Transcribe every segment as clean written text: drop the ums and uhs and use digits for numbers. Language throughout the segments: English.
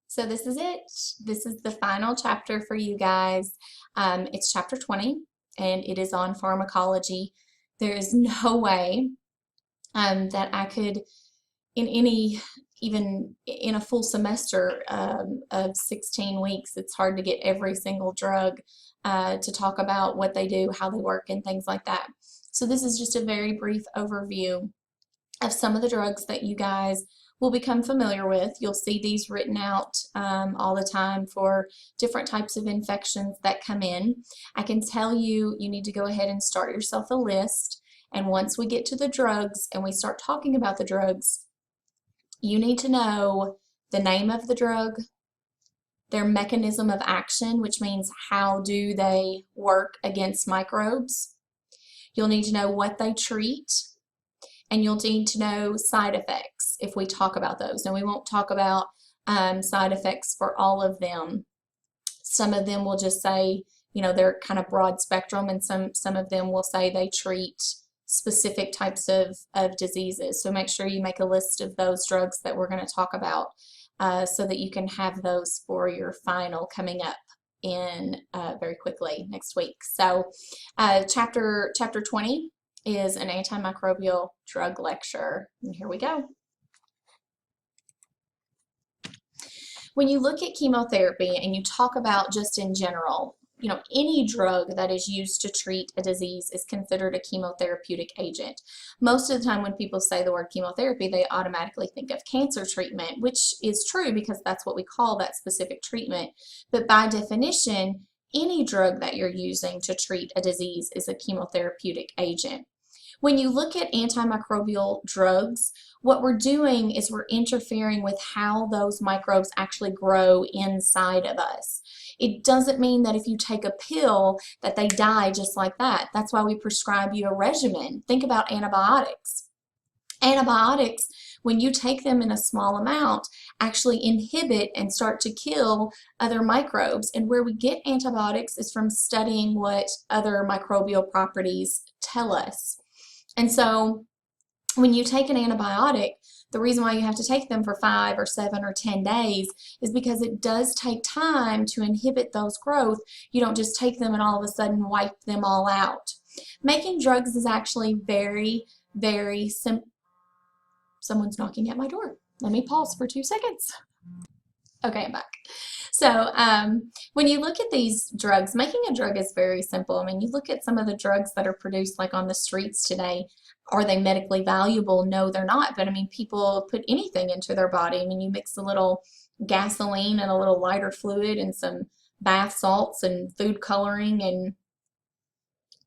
So this is it. This is the final chapter for you guys. It's chapter 20, and it is on pharmacology. There is no way that I could, in any, even in a full semester of 16 weeks, it's hard to get every single drug to talk about what they do, how they work, and things like that. So this is just a very brief overview of some of the drugs that you guys will become familiar with. You'll see these written out all the time for different types of infections that come in. I can tell you, you need to go ahead and start yourself a list. And once we get to the drugs and we start talking about the drugs, you need to know the name of the drug, their mechanism of action, which means how do they work against microbes. You'll need to know what they treat, and you'll need to know side effects if we talk about those. And we won't talk about side effects for all of them. Some of them will just say, you know, they're kind of broad spectrum, and some of them will say they treat specific types of diseases. So make sure you make a list of those drugs that we're going to talk about so that you can have those for your final coming up in very quickly next week. So chapter 20 is an antimicrobial drug lecture. And here we go. When you look at chemotherapy and you talk about just in general, you know, any drug that is used to treat a disease is considered a chemotherapeutic agent. Most of the time when people say the word chemotherapy, they automatically think of cancer treatment, which is true because that's what we call that specific treatment. But by definition, any drug that you're using to treat a disease is a chemotherapeutic agent. When you look at antimicrobial drugs, what we're doing is we're interfering with how those microbes actually grow inside of us. It doesn't mean that if you take a pill that they die just like that. That's why we prescribe you a regimen. Think about antibiotics. Antibiotics, when you take them in a small amount, actually inhibit and start to kill other microbes. And where we get antibiotics is from studying what other microbial properties tell us. And so when you take an antibiotic, the reason why you have to take them for 5 or 7 or 10 days is because it does take time to inhibit those growth. You don't just take them and all of a sudden wipe them all out. Making drugs is actually very, very simple. Someone's knocking at my door. Let me pause for 2 seconds. Okay, I'm back. So when you look at these drugs, making a drug is very simple. I mean, you look at some of the drugs that are produced like on the streets today. Are they medically valuable? No, they're not. But I mean, people put anything into their body. I mean, you mix a little gasoline and a little lighter fluid and some bath salts and food coloring and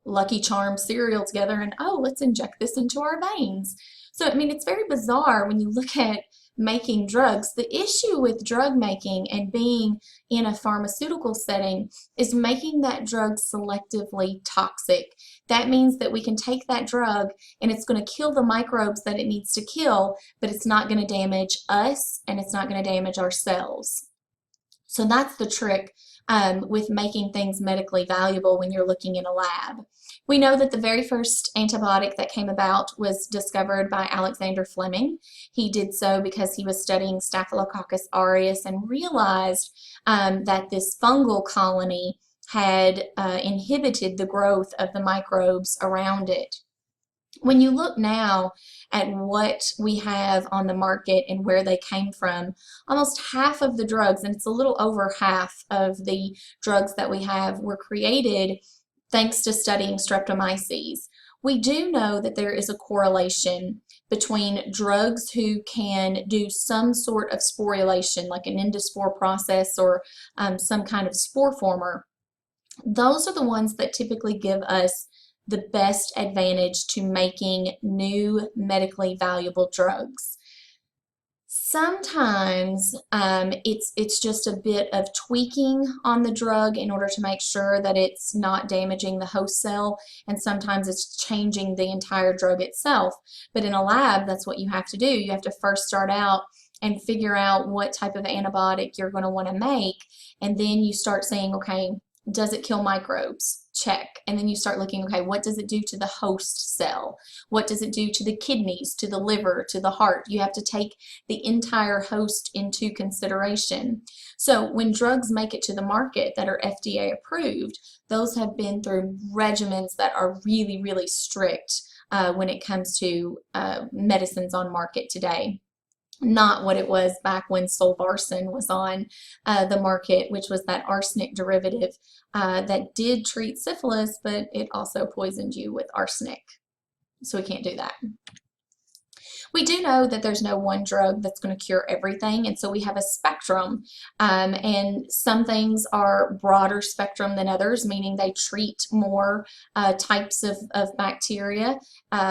Lucky Charms cereal together, and oh, let's inject this into our veins. So, I mean, it's very bizarre when you look at making drugs. The issue with drug making and being in a pharmaceutical setting is making that drug selectively toxic. That means that we can take that drug and it's going to kill the microbes that it needs to kill, but it's not going to damage us and it's not going to damage our cells. So that's the trick with making things medically valuable when you're looking in a lab. We know that the very first antibiotic that came about was discovered by Alexander Fleming. He did so because he was studying Staphylococcus aureus and realized that this fungal colony had inhibited the growth of the microbes around it. When you look now at what we have on the market and where they came from, almost half of the drugs, and it's a little over half of the drugs that we have, were created thanks to studying Streptomyces. We do know that there is a correlation between drugs who can do some sort of sporulation, like an endospore process or some kind of spore former. Those are the ones that typically give us the best advantage to making new medically valuable drugs. Sometimes it's just a bit of tweaking on the drug in order to make sure that it's not damaging the host cell, and sometimes it's changing the entire drug itself. But in a lab, that's what you have to do. You have to first start out and figure out what type of antibiotic you're going to want to make, and then you start saying, okay, does it kill microbes? check. And then you start looking, okay, what does it do to the host cell? What does it do to the kidneys, to the liver, to the heart? You have to take the entire host into consideration. So when drugs make it to the market that are FDA approved, those have been through regimens that are really, really strict when it comes to medicines on market today. Not what it was back when Solvarsen was on the market, which was that arsenic derivative that did treat syphilis, but it also poisoned you with arsenic. So we can't do that. We do know that there's no one drug that's going to cure everything, and so we have a spectrum, and some things are broader spectrum than others, meaning they treat more types of bacteria.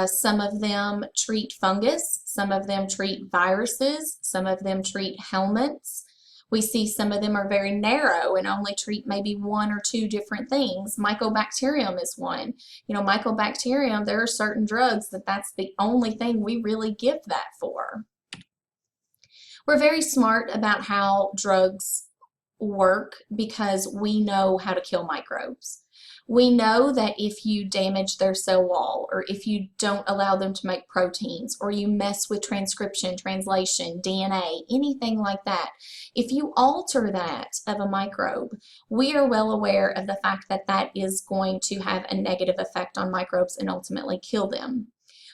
Some of them treat fungus, some of them treat viruses, some of them treat helminths. We see some of them are very narrow and only treat maybe one or two different things. Mycobacterium is one. You know, Mycobacterium, there are certain drugs that's the only thing we really give that for. We're very smart about how drugs work because we know how to kill microbes. We know that if you damage their cell wall, or if you don't allow them to make proteins, or you mess with transcription, translation, DNA, anything like that, if you alter that of a microbe, we are well aware of the fact that that is going to have a negative effect on microbes and ultimately kill them.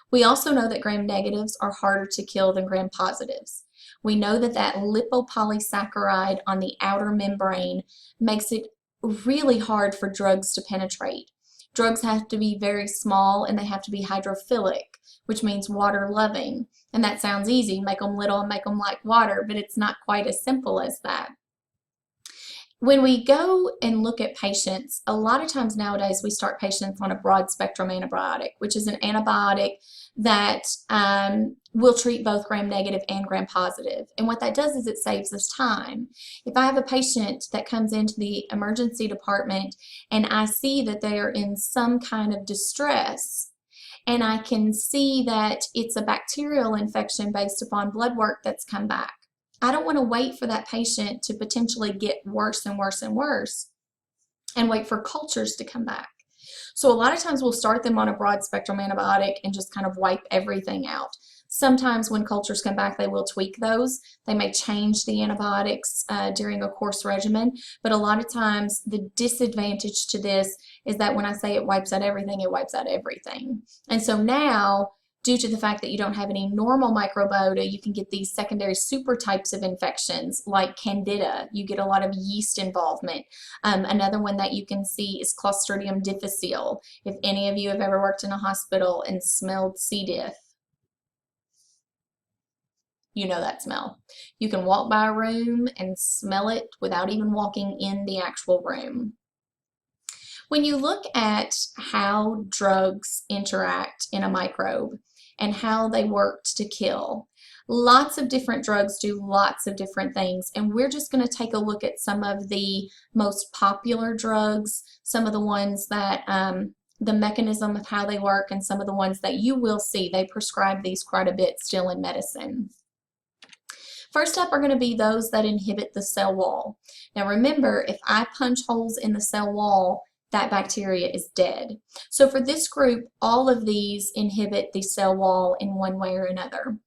We also know that gram-negatives are harder to kill than gram-positives. We know that that lipopolysaccharide on the outer membrane makes it really hard for drugs to penetrate. Drugs have to be very small and they have to be hydrophilic, which means water loving. And that sounds easy, make them little and make them like water, but it's not quite as simple as that. When we go and look at patients, a lot of times nowadays we start patients on a broad spectrum antibiotic, which is an antibiotic that will treat both gram-negative and gram-positive. And what that does is it saves us time. If I have a patient that comes into the emergency department and I see that they are in some kind of distress, and I can see that it's a bacterial infection based upon blood work that's come back, I don't want to wait for that patient to potentially get worse and worse and worse and wait for cultures to come back. So a lot of times we'll start them on a broad spectrum antibiotic and just kind of wipe everything out. Sometimes when cultures come back, they will tweak those. They may change the antibiotics during a course regimen, but a lot of times the disadvantage to this is that when I say it wipes out everything, it wipes out everything. And so now, due to the fact that you don't have any normal microbiota, you can get these secondary super types of infections like Candida. You get a lot of yeast involvement. Another one that you can see is Clostridium difficile. If any of you have ever worked in a hospital and smelled C. diff, you know that smell. You can walk by a room and smell it without even walking in the actual room. When you look at how drugs interact in a microbe and how they work to kill, lots of different drugs do lots of different things, and we're just going to take a look at some of the most popular drugs, some of the ones that the mechanism of how they work, and some of the ones that you will see. They prescribe these quite a bit still in medicine. First up are going to be those that inhibit the cell wall. Now remember, if I punch holes in the cell wall, that bacteria is dead. So for this group, all of these inhibit the cell wall in one way or another.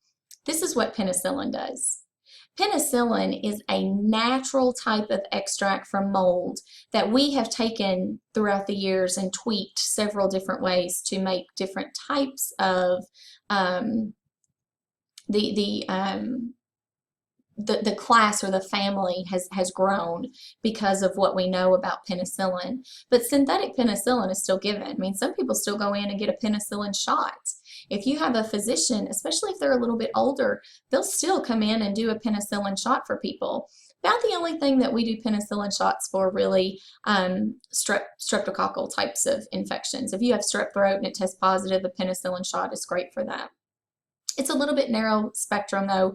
This is what penicillin does. Penicillin is a natural type of extract from mold that we have taken throughout the years and tweaked several different ways to make different types of the class or the family has grown because of what we know about penicillin. But synthetic penicillin is still given. I mean, some people still go in and get a penicillin shot. If you have a physician, especially if they're a little bit older, they'll still come in and do a penicillin shot for people. About the only thing that we do penicillin shots for really streptococcal types of infections. If you have strep throat and it tests positive, a penicillin shot is great for that. It's a little bit narrow spectrum though,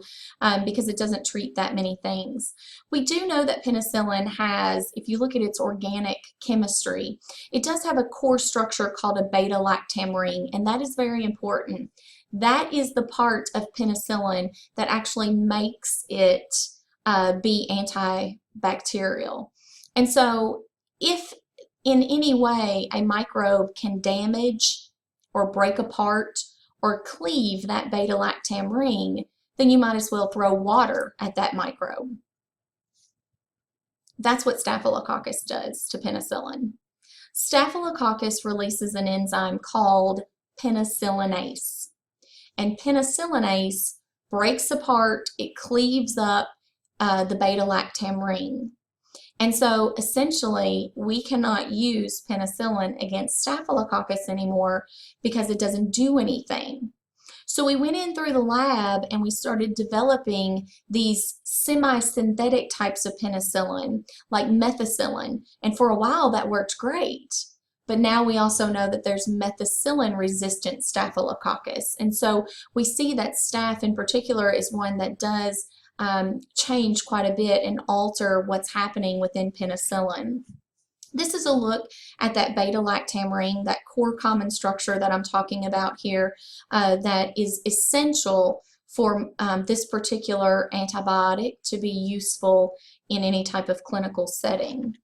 because it doesn't treat that many things. We do know that penicillin has, if you look at its organic chemistry, it does have a core structure called a beta-lactam ring, and that is very important. That is the part of penicillin that actually makes it be antibacterial. And so if in any way a microbe can damage or break apart or cleave that beta-lactam ring, then you might as well throw water at that microbe. That's what Staphylococcus does to penicillin. Staphylococcus releases an enzyme called penicillinase. And penicillinase breaks apart, it cleaves up the beta-lactam ring. And so essentially, we cannot use penicillin against Staphylococcus anymore because it doesn't do anything. So we went in through the lab and we started developing these semi-synthetic types of penicillin, like methicillin, and for a while that worked great. But now we also know that there's methicillin-resistant Staphylococcus, and so we see that staph in particular is one that does change quite a bit and alter what's happening within penicillin. This is a look at that beta-lactam ring, that core common structure that I'm talking about here, that is essential for this particular antibiotic to be useful in any type of clinical setting.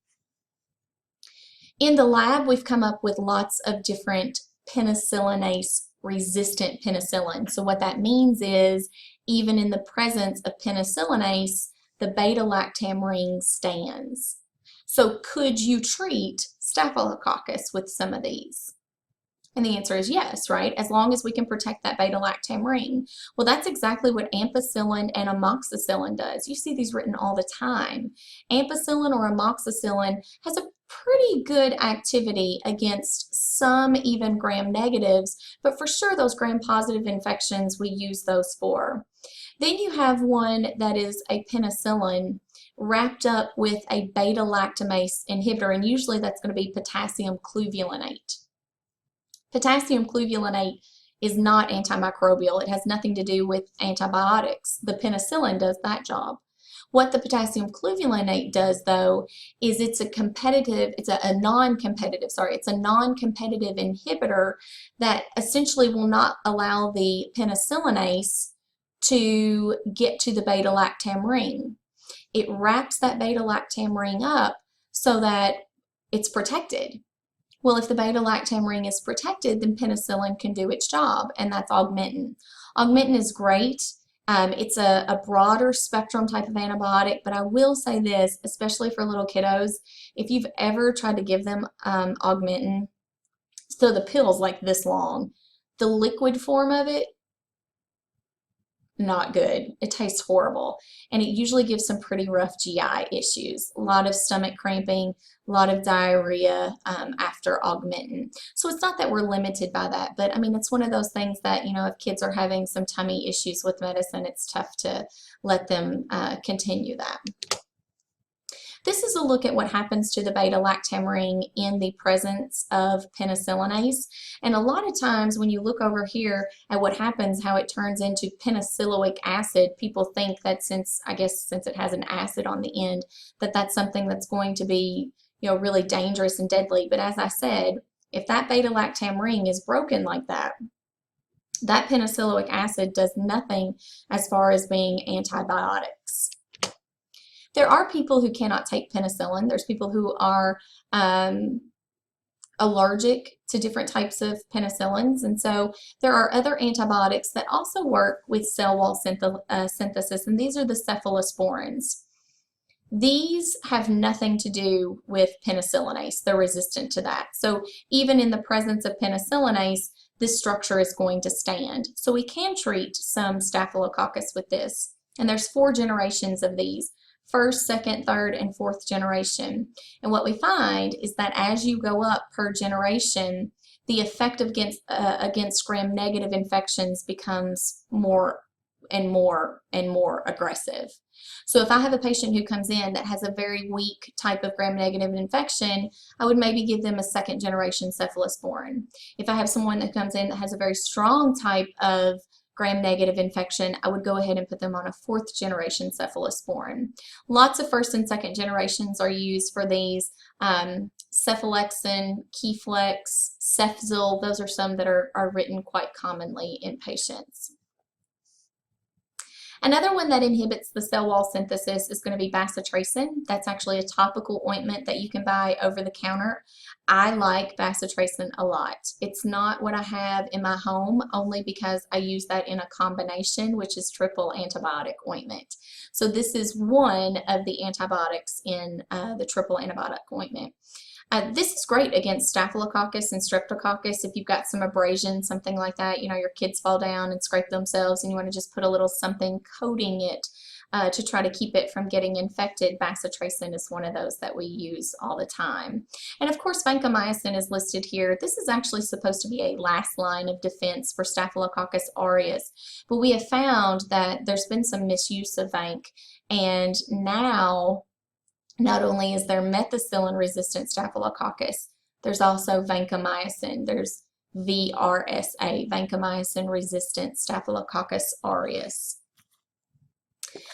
In the lab, we've come up with lots of different penicillinase resistant penicillin. So what that means is, even in the presence of penicillinase, the beta-lactam ring stands. So could you treat Staphylococcus with some of these? And the answer is yes, right? As long as we can protect that beta-lactam ring. Well, that's exactly what ampicillin and amoxicillin does. You see these written all the time. Ampicillin or amoxicillin has a pretty good activity against some even gram-negatives, but for sure those gram-positive infections, we use those for. Then you have one that is a penicillin wrapped up with a beta-lactamase inhibitor, and usually that's going to be potassium cluvulinate. Potassium cluvulinate is not antimicrobial. It has nothing to do with antibiotics. The penicillin does that job. What the potassium cluvulinate does, though, is it's a non-competitive inhibitor that essentially will not allow the penicillinase to get to the beta-lactam ring. It wraps that beta-lactam ring up so that it's protected. Well, if the beta-lactam ring is protected, then penicillin can do its job, and that's Augmentin. Augmentin is great. It's a broader spectrum type of antibiotic, but I will say this, especially for little kiddos, if you've ever tried to give them Augmentin, so the pill's like this long, the liquid form of it, not good. It tastes horrible, and it usually gives some pretty rough GI issues. A lot of stomach cramping, a lot of diarrhea after Augmentin. So it's not that we're limited by that, but I mean, it's one of those things that, you know, if kids are having some tummy issues with medicine, it's tough to let them continue that. This is a look at what happens to the beta-lactam ring in the presence of penicillinase. And a lot of times when you look over here at what happens, how it turns into penicilloic acid, people think that since it has an acid on the end, that that's something that's going to be, you know, really dangerous and deadly. But as I said, if that beta-lactam ring is broken like that, that penicilloic acid does nothing as far as being antibiotics. There are people who cannot take penicillin. There's people who are allergic to different types of penicillins, and so there are other antibiotics that also work with cell wall synthesis, and these are the cephalosporins. These have nothing to do with penicillinase. They're resistant to that. So even in the presence of penicillinase, this structure is going to stand. So we can treat some Staphylococcus with this, and there's 4 generations of these. First, second, third, and fourth generation. And what we find is that as you go up per generation, the effect against gram-negative infections becomes more and more and more aggressive. So if I have a patient who comes in that has a very weak type of gram-negative infection, I would maybe give them a second-generation cephalosporin. If I have someone that comes in that has a very strong type of gram-negative infection, I would go ahead and put them on a 4th generation cephalosporin. Lots of 1st and 2nd generations are used for these. Cephalexin, Keflex, Cefzil, those are some that are written quite commonly in patients. Another one that inhibits the cell wall synthesis is going to be bacitracin. That's actually a topical ointment that you can buy over the counter. I like bacitracin a lot. It's not what I have in my home only because I use that in a combination, which is triple antibiotic ointment. So this is one of the antibiotics in the triple antibiotic ointment. This is great against Staphylococcus and Streptococcus. If you've got some abrasion, something like that, your kids fall down and scrape themselves and you want to just put a little something coating it to try to keep it from getting infected. Bacitracin is one of those that we use all the time. And of course, vancomycin is listed here. This is actually supposed to be a last line of defense for Staphylococcus aureus, but we have found that there's been some misuse of vanc, and now not only is there methicillin-resistant Staphylococcus, there's also vancomycin. There's VRSA, vancomycin-resistant Staphylococcus aureus.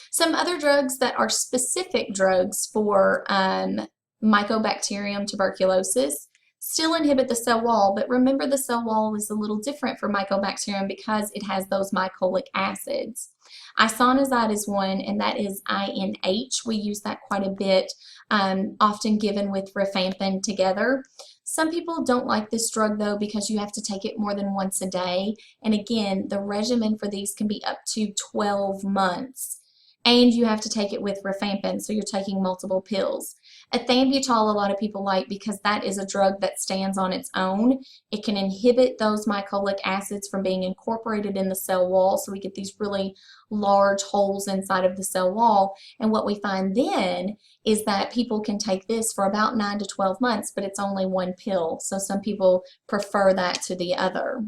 Some other drugs that are specific drugs for Mycobacterium tuberculosis still inhibit the cell wall, but remember the cell wall is a little different for Mycobacterium because it has those mycolic acids. Isoniazid is one, and that is INH. We use that quite a bit, often given with rifampin together. Some people don't like this drug though because you have to take it more than once a day, and again, the regimen for these can be up to 12 months. And you have to take it with rifampin, so you're taking multiple pills. Ethambutol a lot of people like because that is a drug that stands on its own. It can inhibit those mycolic acids from being incorporated in the cell wall, so we get these really large holes inside of the cell wall. And what we find then is that people can take this for about 9 to 12 months, but it's only one pill, so some people prefer that to the other.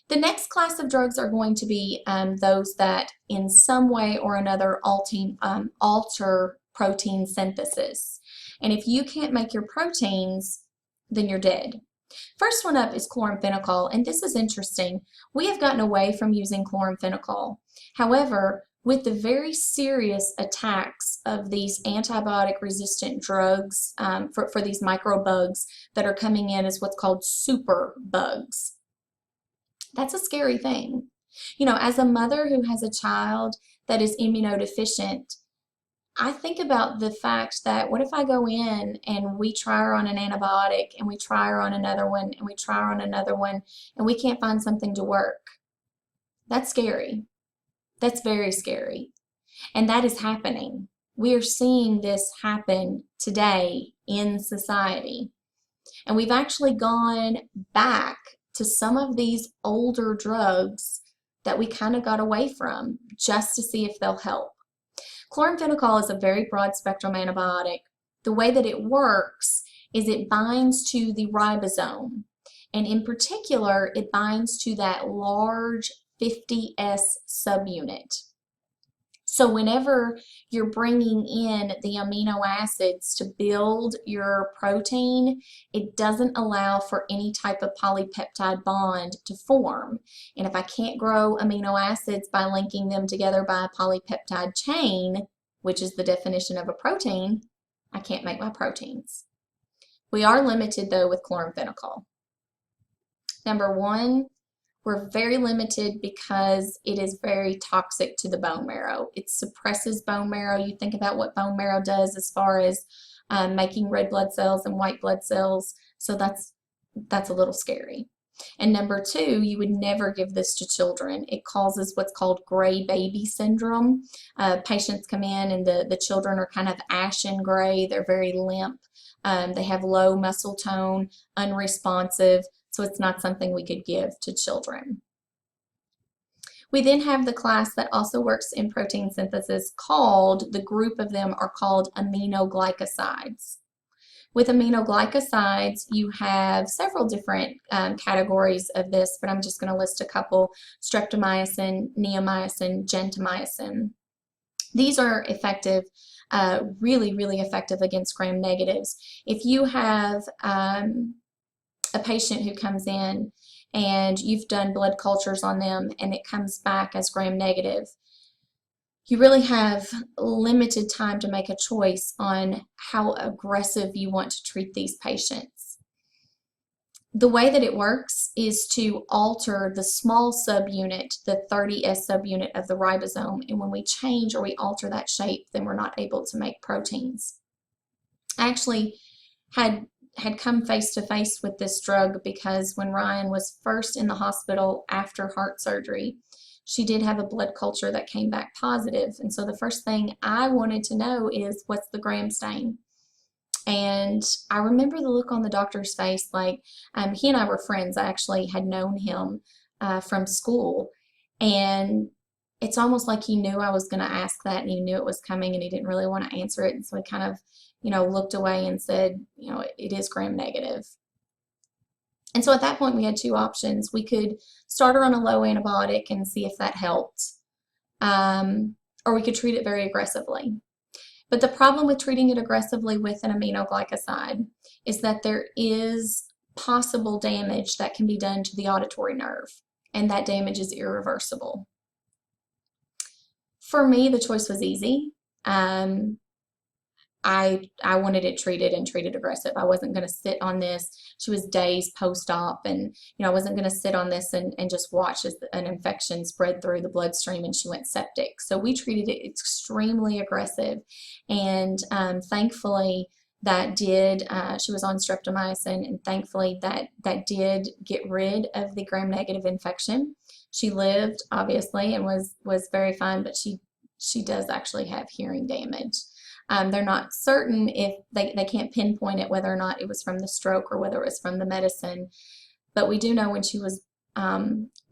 The next class of drugs are going to be those that in some way or another alter protein synthesis. And if you can't make your proteins, then you're dead. First one up is chloramphenicol, and this is interesting. We have gotten away from using chloramphenicol. However, with the very serious attacks of these antibiotic-resistant drugs for these microbugs that are coming in as what's called super bugs, that's a scary thing. As a mother who has a child that is immunodeficient, I think about the fact that what if I go in and we try her on an antibiotic and we try her on another one and we try her on another one and we can't find something to work? That's scary. That's very scary. And that is happening. We are seeing this happen today in society. And we've actually gone back to some of these older drugs that we kind of got away from just to see if they'll help. Chloramphenicol is a very broad spectrum antibiotic. The way that it works is it binds to the ribosome, and in particular it binds to that large 50S subunit. So whenever you're bringing in the amino acids to build your protein, it doesn't allow for any type of polypeptide bond to form. And if I can't grow amino acids by linking them together by a polypeptide chain, which is the definition of a protein, I can't make my proteins. We are limited though with chloramphenicol. Number one, we're very limited because it is very toxic to the bone marrow. It suppresses bone marrow. You think about what bone marrow does as far as making red blood cells and white blood cells. So that's a little scary. And number two, you would never give this to children. It causes what's called gray baby syndrome. Patients come in and the children are kind of ashen gray. They're very limp. They have low muscle tone, unresponsive. So it's not something we could give to children. We then have the class that also works in protein synthesis called, the group of them are called aminoglycosides. With aminoglycosides, you have several different categories of this, but I'm just going to list a couple: streptomycin, neomycin, gentamicin. These are effective, really, really effective against gram negatives. If you have a patient who comes in and you've done blood cultures on them and it comes back as gram negative, you really have limited time to make a choice on how aggressive you want to treat these patients. The way that it works is to alter the small subunit, the 30S subunit of the ribosome, and when we change or we alter that shape, then we're not able to make proteins. I actually had come face to face with this drug because when Ryan was first in the hospital after heart surgery, she did have a blood culture that came back positive. And so the first thing I wanted to know is, what's the gram stain? And I remember the look on the doctor's face, like, he and I were friends. I actually had known him from school. And it's almost like he knew I was going to ask that, and he knew it was coming, and he didn't really want to answer it. And so he kind of, looked away and said, it is gram negative. And so at that point, we had two options. We could start her on a low antibiotic and see if that helped, or we could treat it very aggressively. But the problem with treating it aggressively with an aminoglycoside is that there is possible damage that can be done to the auditory nerve, and that damage is irreversible. For me, the choice was easy. I wanted it treated and treated aggressive. I wasn't going to sit on this. She was days post-op, and I wasn't going to sit on this and just watch as an infection spread through the bloodstream and she went septic. So we treated it extremely aggressive, and thankfully that did, she was on streptomycin, and thankfully that did get rid of the gram-negative infection. She lived, obviously, and was very fine, but she does actually have hearing damage. They're not certain, if they can't pinpoint it, whether or not it was from the stroke or whether it was from the medicine. But we do know when she was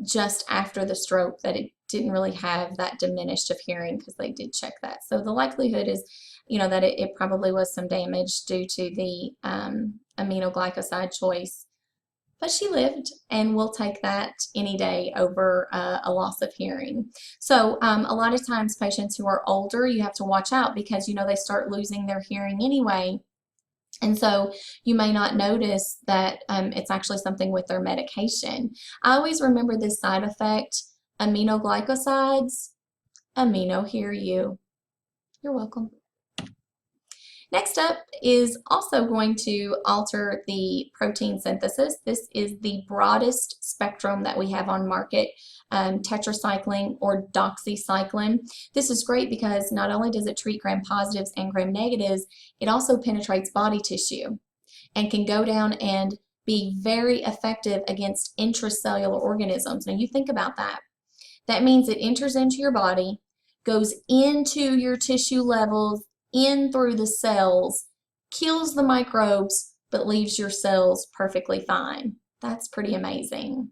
just after the stroke that it didn't really have that diminished of hearing, because they did check that. So the likelihood is, that it probably was some damage due to the aminoglycoside choice. But she lived, and we'll take that any day over a loss of hearing. So a lot of times patients who are older, you have to watch out because they start losing their hearing anyway. And so you may not notice that it's actually something with their medication. I always remember this side effect: aminoglycosides, amino hear you. You're welcome. Next up is also going to alter the protein synthesis. This is the broadest spectrum that we have on market, tetracycline or doxycycline. This is great because not only does it treat gram positives and gram negatives, it also penetrates body tissue and can go down and be very effective against intracellular organisms. Now you think about that. That means it enters into your body, goes into your tissue levels, in through the cells, kills the microbes, but leaves your cells perfectly fine. That's pretty amazing.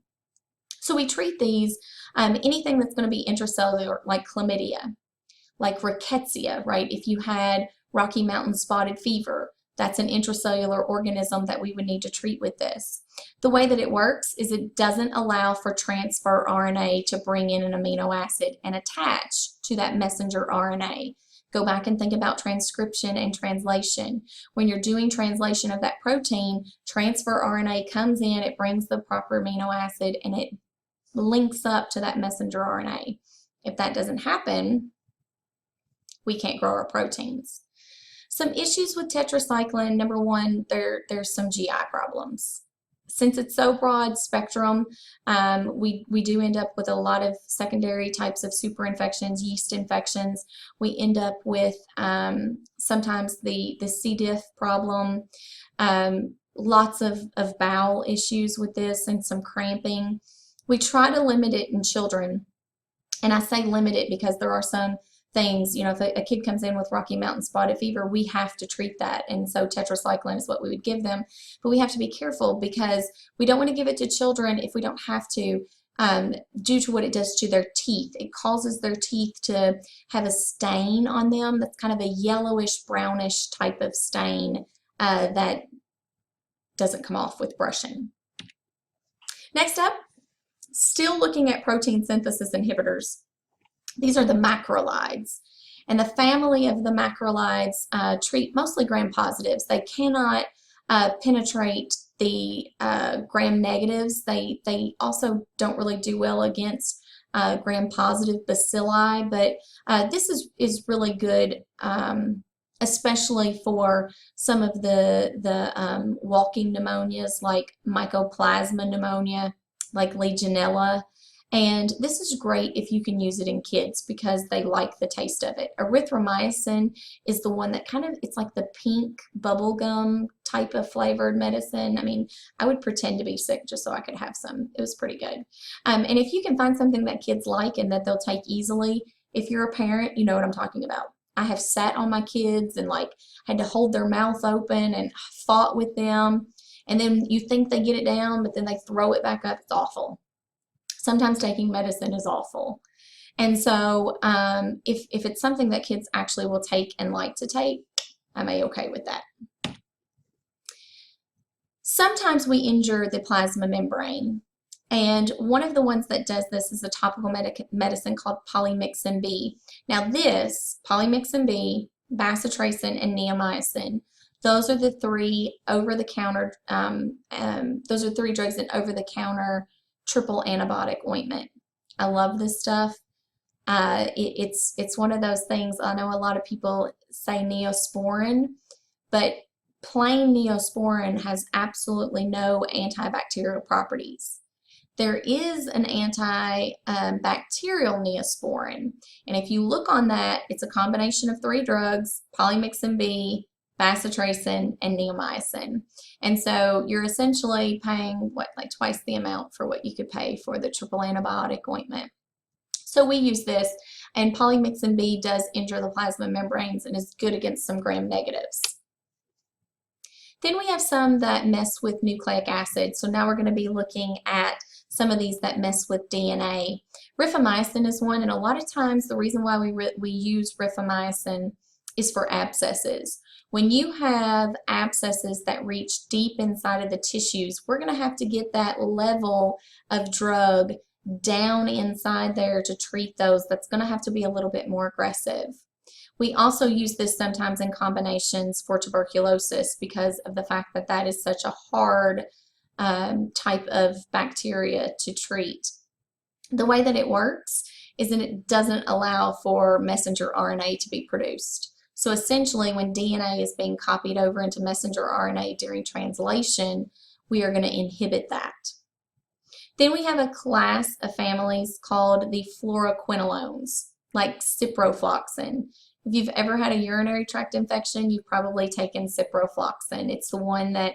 So we treat these, anything that's going to be intracellular, like chlamydia, like rickettsia, right? If you had Rocky Mountain spotted fever, that's an intracellular organism that we would need to treat with this. The way that it works is it doesn't allow for transfer RNA to bring in an amino acid and attach to that messenger RNA. Go back and think about transcription and translation. When you're doing translation of that protein, transfer RNA comes in, it brings the proper amino acid, and it links up to that messenger RNA. If that doesn't happen, we can't grow our proteins. Some issues with tetracycline: number one, there's some GI problems. Since it's so broad spectrum, we do end up with a lot of secondary types of superinfections, yeast infections. We end up with sometimes the C. diff problem, lots of bowel issues with this, and some cramping. We try to limit it in children, and I say limit it because there are some things, if a kid comes in with Rocky Mountain spotted fever, we have to treat that, and so tetracycline is what we would give them. But we have to be careful because we don't want to give it to children if we don't have to, due to what it does to their teeth. It causes their teeth to have a stain on them that's kind of a yellowish, brownish type of stain that doesn't come off with brushing. Next up, still looking at protein synthesis inhibitors. These are the macrolides, and the family of the macrolides treat mostly gram positives. They cannot penetrate the gram negatives. They also don't really do well against gram positive bacilli, but this is really good especially for some of the walking pneumonias like Mycoplasma pneumonia, like Legionella. And this is great if you can use it in kids because they like the taste of it. Erythromycin is the one that kind of, it's like the pink bubblegum type of flavored medicine. I mean, I would pretend to be sick just so I could have some. It was pretty good. And if you can find something that kids like and that they'll take easily, if you're a parent, you know what I'm talking about. I have sat on my kids and like had to hold their mouth open and fought with them. And then you think they get it down, but then they throw it back up. It's awful. Sometimes taking medicine is awful. And so if it's something that kids actually will take and like to take, I'm A-okay with that. Sometimes we injure the plasma membrane. And one of the ones that does this is a topical medicine called polymyxin B. Now this, polymyxin B, bacitracin, and neomycin, those are the three over-the-counter, those are three drugs in over-the-counter triple antibiotic ointment. I love this stuff. It's one of those things. I know a lot of people say Neosporin, but plain Neosporin has absolutely no antibacterial properties. There is an antibacterial Neosporin, and if you look on that, it's a combination of three drugs: polymyxin B, bacitracin, and neomycin. And so you're essentially paying what, like twice the amount for what you could pay for the triple antibiotic ointment. So we use this, and polymyxin B does injure the plasma membranes and is good against some gram negatives. Then we have some that mess with nucleic acid. So now we're going to be looking at some of these that mess with DNA. Rifamycin is one, and a lot of times the reason why we use rifamycin is for abscesses. When you have abscesses that reach deep inside of the tissues, we're going to have to get that level of drug down inside there to treat those. That's going to have to be a little bit more aggressive. We also use this sometimes in combinations for tuberculosis because of the fact that that is such a hard type of bacteria to treat. The way that it works is that it doesn't allow for messenger RNA to be produced. So essentially, when DNA is being copied over into messenger RNA during translation, we are going to inhibit that. Then we have a class of families called the fluoroquinolones, like ciprofloxacin. If you've ever had a urinary tract infection, you've probably taken ciprofloxacin. It's the one that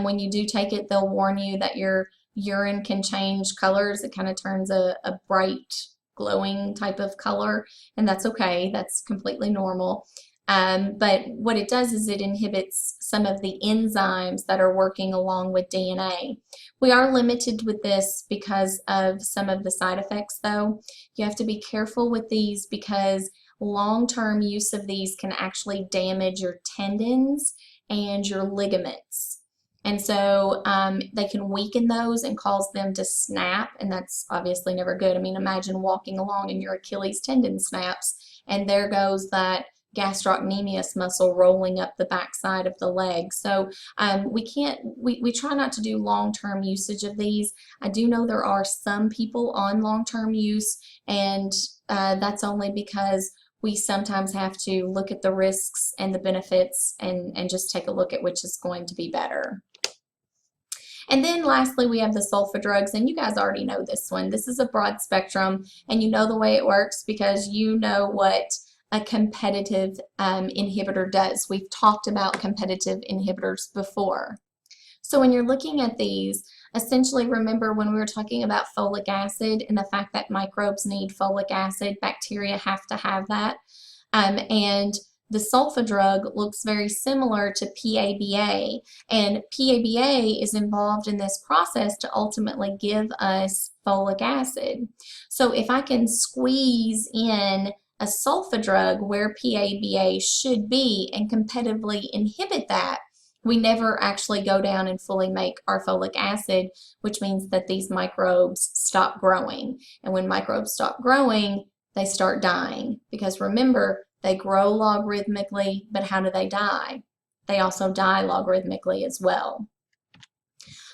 when you do take it, they'll warn you that your urine can change colors. It kind of turns a bright, glowing type of color, and that's okay. That's completely normal. But what it does is it inhibits some of the enzymes that are working along with DNA. We are limited with this because of some of the side effects, though. You have to be careful with these because long-term use of these can actually damage your tendons and your ligaments. And so they can weaken those and cause them to snap, and that's obviously never good. I mean, imagine walking along and your Achilles tendon snaps, and there goes that gastrocnemius muscle rolling up the backside of the leg. So we try not to do long-term usage of these. I do know there are some people on long-term use, and that's only because we sometimes have to look at the risks and the benefits and just take a look at which is going to be better. And then lastly, we have the sulfa drugs, and you guys already know this one. This is a broad spectrum, and you know the way it works because you know what a competitive inhibitor does. We've talked about competitive inhibitors before. So when you're looking at these, essentially remember when we were talking about folic acid and the fact that microbes need folic acid, bacteria have to have that. And the sulfa drug looks very similar to PABA, and PABA is involved in this process to ultimately give us folic acid. So if I can squeeze in a sulfa drug where PABA should be and competitively inhibit that, we never actually go down and fully make our folic acid, which means that these microbes stop growing. And when microbes stop growing, they start dying. Because remember, they grow logarithmically, but how do they die? They also die logarithmically as well.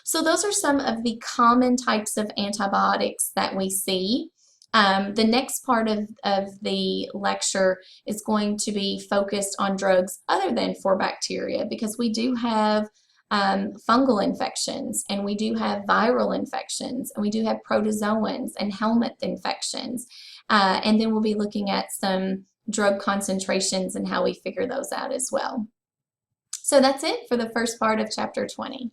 So those are some of the common types of antibiotics that we see. The next part of the lecture is going to be focused on drugs other than for bacteria, because we do have fungal infections, and we do have viral infections, and we do have protozoans and helminth infections. And then we'll be looking at some drug concentrations and how we figure those out as well. So that's it for the first part of chapter 20.